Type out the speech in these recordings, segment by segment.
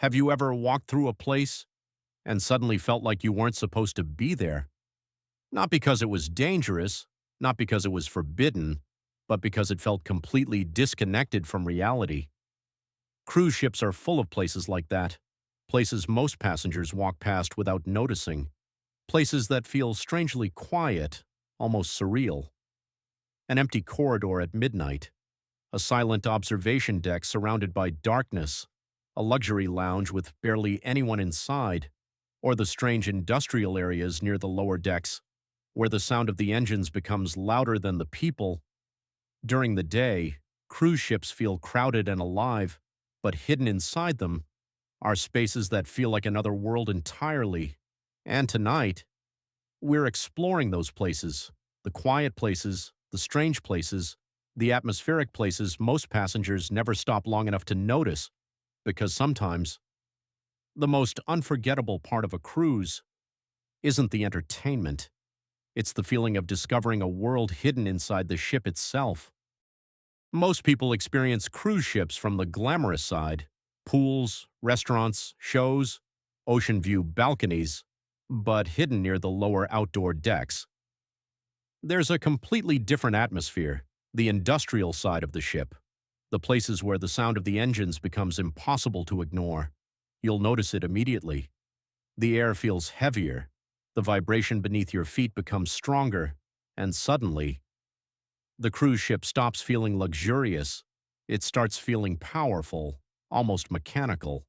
Have you ever walked through a place and suddenly felt like you weren't supposed to be there? Not because it was dangerous, not because it was forbidden, but because it felt completely disconnected from reality. Cruise ships are full of places like that, places most passengers walk past without noticing, places that feel strangely quiet, almost surreal. An empty corridor at midnight, a silent observation deck surrounded by darkness, a luxury lounge with barely anyone inside, or the strange industrial areas near the lower decks, where the sound of the engines becomes louder than the people. During the day, cruise ships feel crowded and alive, but hidden inside them are spaces that feel like another world entirely. And tonight, we're exploring those places, the quiet places, the strange places, the atmospheric places most passengers never stop long enough to notice, because sometimes the most unforgettable part of a cruise isn't the entertainment. It's the feeling of discovering a world hidden inside the ship itself. Most people experience cruise ships from the glamorous side: pools, restaurants, shows, ocean view balconies, but hidden near the lower outdoor decks. There's a completely different atmosphere, the industrial side of the ship, the places where the sound of the engines becomes impossible to ignore. You'll notice it immediately. The air feels heavier, the vibration beneath your feet becomes stronger, and suddenly, the cruise ship stops feeling luxurious. It starts feeling powerful, almost mechanical.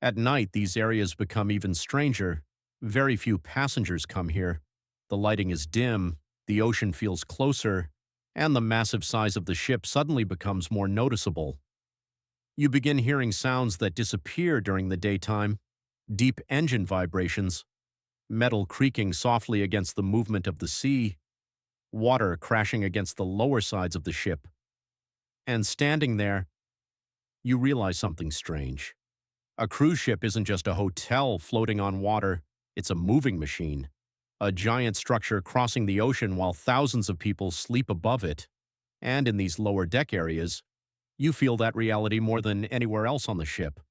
At night, these areas become even stranger. Very few passengers come here. The lighting is dim, the ocean feels closer, and the massive size of the ship suddenly becomes more noticeable. You begin hearing sounds that disappear during the daytime: deep engine vibrations, metal creaking softly against the movement of the sea, water crashing against the lower sides of the ship. And standing there, you realize something strange. A cruise ship isn't just a hotel floating on water, it's a moving machine. A giant structure crossing the ocean while thousands of people sleep above it. And in these lower deck areas, you feel that reality more than anywhere else on the ship.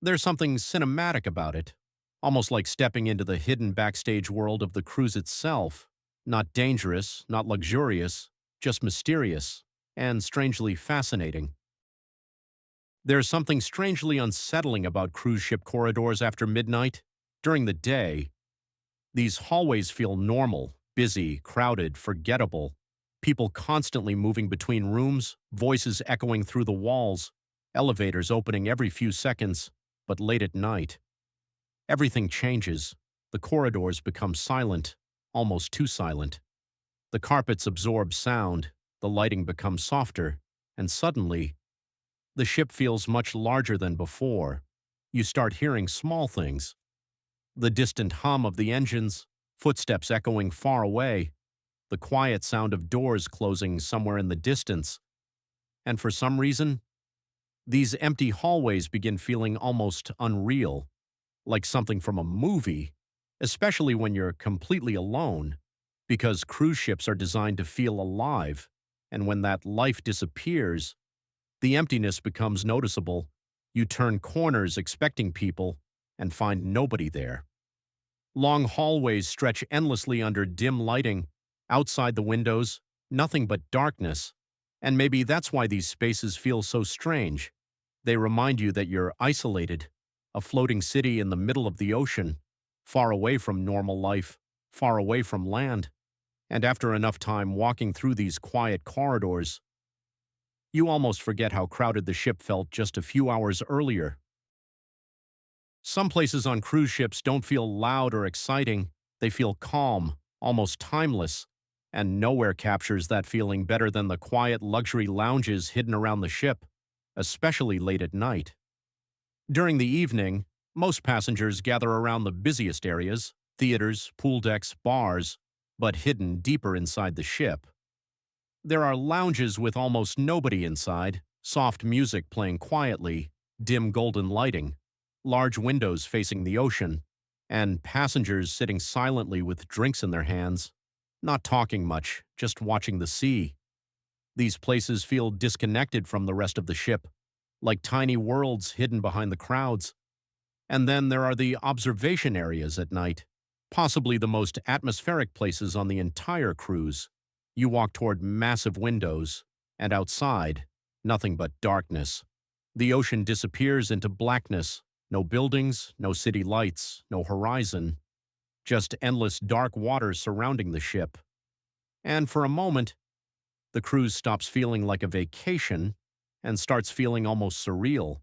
There's something cinematic about it, almost like stepping into the hidden backstage world of the cruise itself. Not dangerous, not luxurious, just mysterious, and strangely fascinating. There's something strangely unsettling about cruise ship corridors after midnight. During the day, these hallways feel normal, busy, crowded, forgettable. People constantly moving between rooms, voices echoing through the walls, elevators opening every few seconds, but late at night, everything changes. The corridors become silent, almost too silent. The carpets absorb sound, the lighting becomes softer, and suddenly, the ship feels much larger than before. You start hearing small things: the distant hum of the engines, footsteps echoing far away, the quiet sound of doors closing somewhere in the distance. And for some reason, these empty hallways begin feeling almost unreal, like something from a movie, especially when you're completely alone, because cruise ships are designed to feel alive, and when that life disappears, the emptiness becomes noticeable. You turn corners expecting people and find nobody there. Long hallways stretch endlessly under dim lighting. Outside the windows, nothing but darkness. And maybe that's why these spaces feel so strange. They remind you that you're isolated, a floating city in the middle of the ocean, far away from normal life, far away from land. And after enough time walking through these quiet corridors, you almost forget how crowded the ship felt just a few hours earlier. Some places on cruise ships don't feel loud or exciting. They feel calm, almost timeless, and nowhere captures that feeling better than the quiet luxury lounges hidden around the ship, especially late at night. During the evening, most passengers gather around the busiest areas: theaters, pool decks, bars, but hidden deeper inside the ship. There are lounges with almost nobody inside, soft music playing quietly, dim golden lighting, large windows facing the ocean, and passengers sitting silently with drinks in their hands, not talking much, just watching the sea. These places feel disconnected from the rest of the ship, like tiny worlds hidden behind the crowds. And then there are the observation areas at night, possibly the most atmospheric places on the entire cruise. You walk toward massive windows, and outside, nothing but darkness. The ocean disappears into blackness. No buildings, no city lights, no horizon. Just endless dark waters surrounding the ship. And for a moment, the cruise stops feeling like a vacation and starts feeling almost surreal,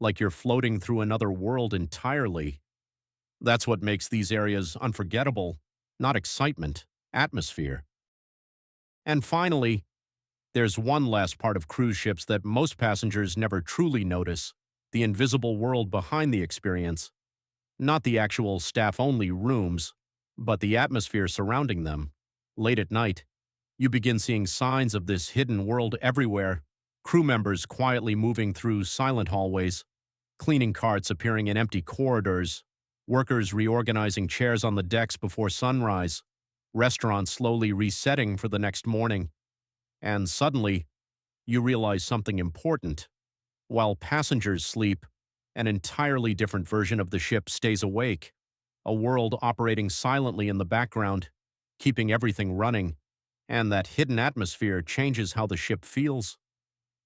like you're floating through another world entirely. That's what makes these areas unforgettable, not excitement, atmosphere. And finally, there's one last part of cruise ships that most passengers never truly notice: the invisible world behind the experience. Not the actual staff-only rooms, but the atmosphere surrounding them. Late at night, you begin seeing signs of this hidden world everywhere: crew members quietly moving through silent hallways, cleaning carts appearing in empty corridors, workers reorganizing chairs on the decks before sunrise, restaurants slowly resetting for the next morning. And suddenly, you realize something important. While passengers sleep, an entirely different version of the ship stays awake, a world operating silently in the background, keeping everything running, and that hidden atmosphere changes how the ship feels.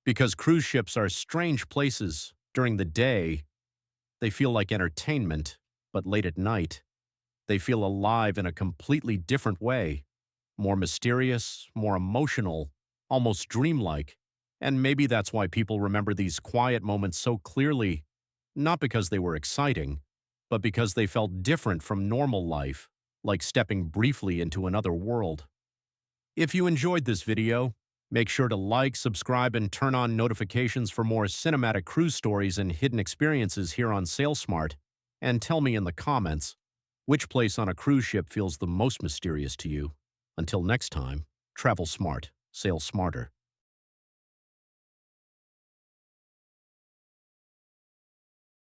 Because cruise ships are strange places. During the day, they feel like entertainment, but late at night, they feel alive in a completely different way. More mysterious, more emotional, almost dreamlike. And maybe that's why people remember these quiet moments so clearly, not because they were exciting, but because they felt different from normal life, like stepping briefly into another world. If you enjoyed this video, make sure to like, subscribe, and turn on notifications for more cinematic cruise stories and hidden experiences here on SailSmart. And tell me in the comments, which place on a cruise ship feels the most mysterious to you? Until next time, travel smart, sail smarter.